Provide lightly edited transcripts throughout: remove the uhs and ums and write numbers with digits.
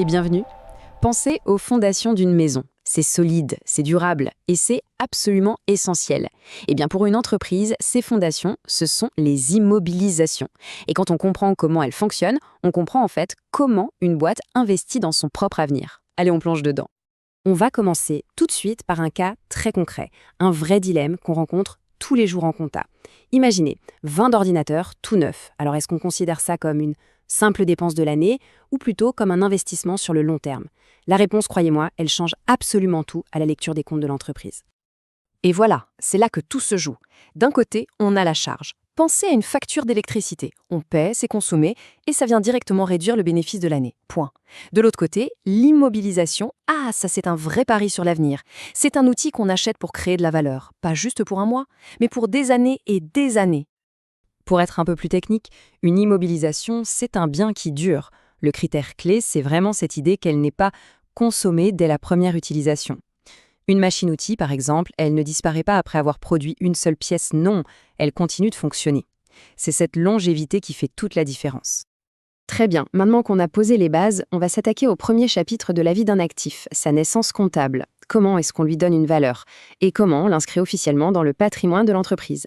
bienvenue. Pensez aux fondations d'une maison. C'est solide, c'est durable et c'est absolument essentiel. Eh bien, pour une entreprise, ces fondations, ce sont les immobilisations. Et quand on comprend comment elles fonctionnent, on comprend en fait comment une boîte investit dans son propre avenir. Allez, on plonge dedans. On va commencer tout de suite par un cas très concret, un vrai dilemme qu'on rencontre tous les jours en compta. Imaginez 20 ordinateurs tout neufs. Alors, est-ce qu'on considère ça comme une simple dépense de l'année ou plutôt comme un investissement sur le long terme? La réponse, croyez-moi, elle change absolument tout à la lecture des comptes de l'entreprise. Et voilà, c'est là que tout se joue. D'un côté, on a la charge. Pensez à une facture d'électricité. On paie, c'est consommé, et ça vient directement réduire le bénéfice de l'année. Point. De l'autre côté, l'immobilisation. Ah, ça c'est un vrai pari sur l'avenir. C'est un outil qu'on achète pour créer de la valeur. Pas juste pour un mois, mais pour des années et des années. Pour être un peu plus technique, une immobilisation, c'est un bien qui dure. Le critère clé, c'est vraiment cette idée qu'elle n'est pas consommée dès la première utilisation. Une machine-outil, par exemple, elle ne disparaît pas après avoir produit une seule pièce, non, elle continue de fonctionner. C'est cette longévité qui fait toute la différence. Très bien, maintenant qu'on a posé les bases, on va s'attaquer au premier chapitre de la vie d'un actif, sa naissance comptable. Comment est-ce qu'on lui donne une valeur? Et comment on l'inscrit officiellement dans le patrimoine de l'entreprise?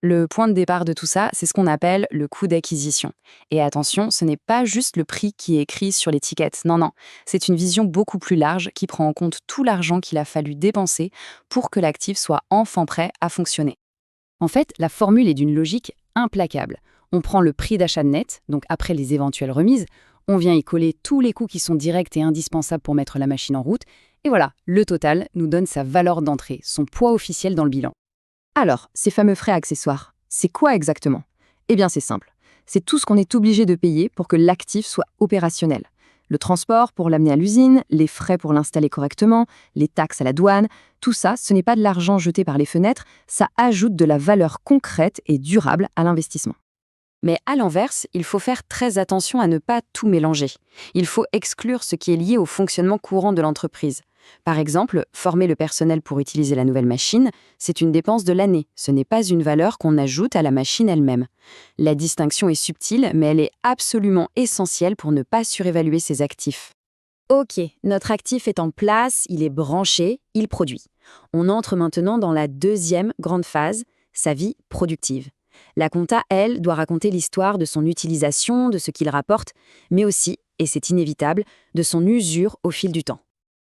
Le point de départ de tout ça, c'est ce qu'on appelle le coût d'acquisition. Et attention, ce n'est pas juste le prix qui est écrit sur l'étiquette. Non, non, c'est une vision beaucoup plus large qui prend en compte tout l'argent qu'il a fallu dépenser pour que l'actif soit enfin prêt à fonctionner. En fait, la formule est d'une logique implacable. On prend le prix d'achat net, donc après les éventuelles remises, on vient y coller tous les coûts qui sont directs et indispensables pour mettre la machine en route, et voilà, le total nous donne sa valeur d'entrée, son poids officiel dans le bilan. Alors, ces fameux frais accessoires, c'est quoi exactement? Eh bien, c'est simple. C'est tout ce qu'on est obligé de payer pour que l'actif soit opérationnel. Le transport pour l'amener à l'usine, les frais pour l'installer correctement, les taxes à la douane, tout ça, ce n'est pas de l'argent jeté par les fenêtres, ça ajoute de la valeur concrète et durable à l'investissement. Mais à l'inverse, il faut faire très attention à ne pas tout mélanger. Il faut exclure ce qui est lié au fonctionnement courant de l'entreprise. Par exemple, former le personnel pour utiliser la nouvelle machine, c'est une dépense de l'année, ce n'est pas une valeur qu'on ajoute à la machine elle-même. La distinction est subtile, mais elle est absolument essentielle pour ne pas surévaluer ses actifs. Ok, notre actif est en place, il est branché, il produit. On entre maintenant dans la deuxième grande phase, sa vie productive. La compta, elle, doit raconter l'histoire de son utilisation, de ce qu'il rapporte, mais aussi, et c'est inévitable, de son usure au fil du temps.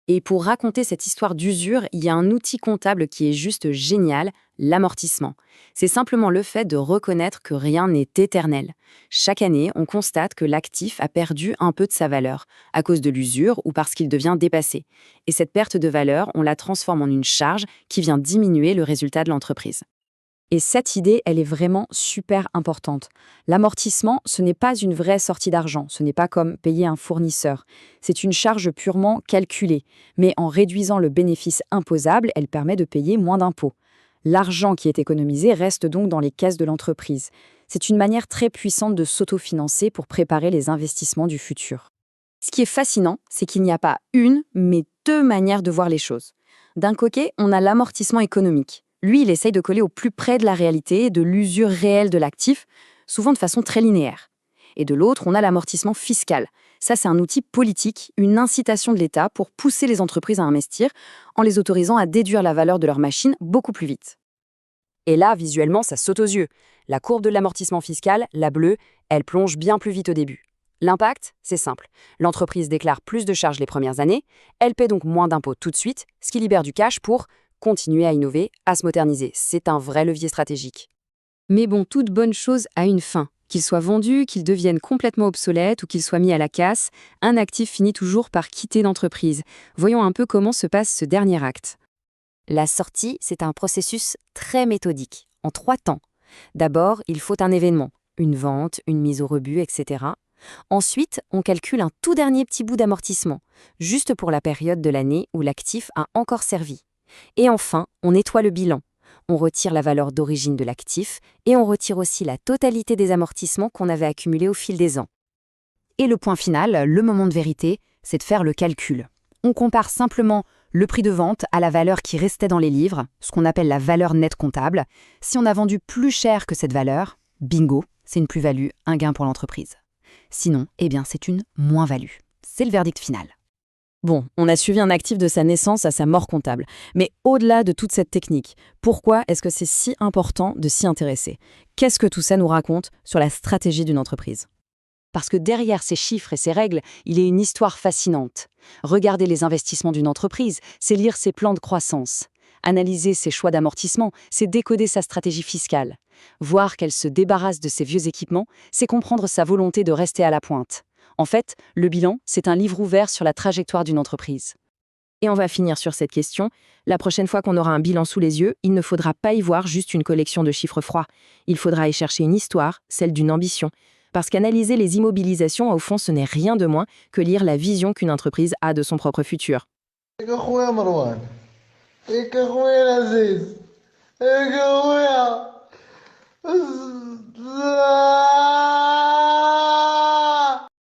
Et pour raconter cette histoire d'usure, il y a un outil comptable qui est juste génial, l'amortissement. C'est simplement le fait de reconnaître que rien n'est éternel. Chaque année, on constate que l'actif a perdu un peu de sa valeur, à cause de l'usure ou parce qu'il devient dépassé. Et cette perte de valeur, on la transforme en une charge qui vient diminuer le résultat de l'entreprise. Et cette idée, elle est vraiment super importante. L'amortissement, ce n'est pas une vraie sortie d'argent, ce n'est pas comme payer un fournisseur. C'est une charge purement calculée, mais en réduisant le bénéfice imposable, elle permet de payer moins d'impôts. L'argent qui est économisé reste donc dans les caisses de l'entreprise. C'est une manière très puissante de s'autofinancer pour préparer les investissements du futur. Ce qui est fascinant, c'est qu'il n'y a pas une, mais deux manières de voir les choses. D'un côté, on a l'amortissement économique. Lui, il essaye de coller au plus près de la réalité, de l'usure réelle de l'actif, souvent de façon très linéaire. Et de l'autre, on a l'amortissement fiscal. Ça, c'est un outil politique, une incitation de l'État pour pousser les entreprises à investir, en les autorisant à déduire la valeur de leurs machines beaucoup plus vite. Et là, visuellement, ça saute aux yeux. La courbe de l'amortissement fiscal, la bleue, elle plonge bien plus vite au début. L'impact, c'est simple. L'entreprise déclare plus de charges les premières années, elle paie donc moins d'impôts tout de suite, ce qui libère du cash pour continuer à innover, à se moderniser. C'est un vrai levier stratégique. Mais bon, toute bonne chose a une fin. Qu'il soit vendu, qu'il devienne complètement obsolète ou qu'il soit mis à la casse, un actif finit toujours par quitter l'entreprise. Voyons un peu comment se passe ce dernier acte. La sortie, c'est un processus très méthodique, en 3 temps. D'abord, il faut un événement, une vente, une mise au rebut, etc. Ensuite, on calcule un tout dernier petit bout d'amortissement, juste pour la période de l'année où l'actif a encore servi. Et enfin, on nettoie le bilan. On retire la valeur d'origine de l'actif et on retire aussi la totalité des amortissements qu'on avait accumulés au fil des ans. Et le point final, le moment de vérité, c'est de faire le calcul. On compare simplement le prix de vente à la valeur qui restait dans les livres, ce qu'on appelle la valeur nette comptable. Si on a vendu plus cher que cette valeur, bingo, c'est une plus-value, un gain pour l'entreprise. Sinon, eh bien, c'est une moins-value. c'est le verdict final. Bon, on a suivi un actif de sa naissance à sa mort comptable. Mais au-delà de toute cette technique, pourquoi est-ce que c'est si important de s'y intéresser? Qu'est-ce que tout ça nous raconte sur la stratégie d'une entreprise? Parce que derrière ces chiffres et ces règles, il y a une histoire fascinante. Regarder les investissements d'une entreprise, c'est lire ses plans de croissance. Analyser ses choix d'amortissement, c'est décoder sa stratégie fiscale. Voir qu'elle se débarrasse de ses vieux équipements, c'est comprendre sa volonté de rester à la pointe. En fait, le bilan, c'est un livre ouvert sur la trajectoire d'une entreprise. Et on va finir sur cette question. La prochaine fois qu'on aura un bilan sous les yeux, il ne faudra pas y voir juste une collection de chiffres froids. Il faudra y chercher une histoire, celle d'une ambition. Parce qu'analyser les immobilisations, au fond, ce n'est rien de moins que lire la vision qu'une entreprise a de son propre futur. Ik أخويا مروان Ik أخويا العزيز Ik أخويا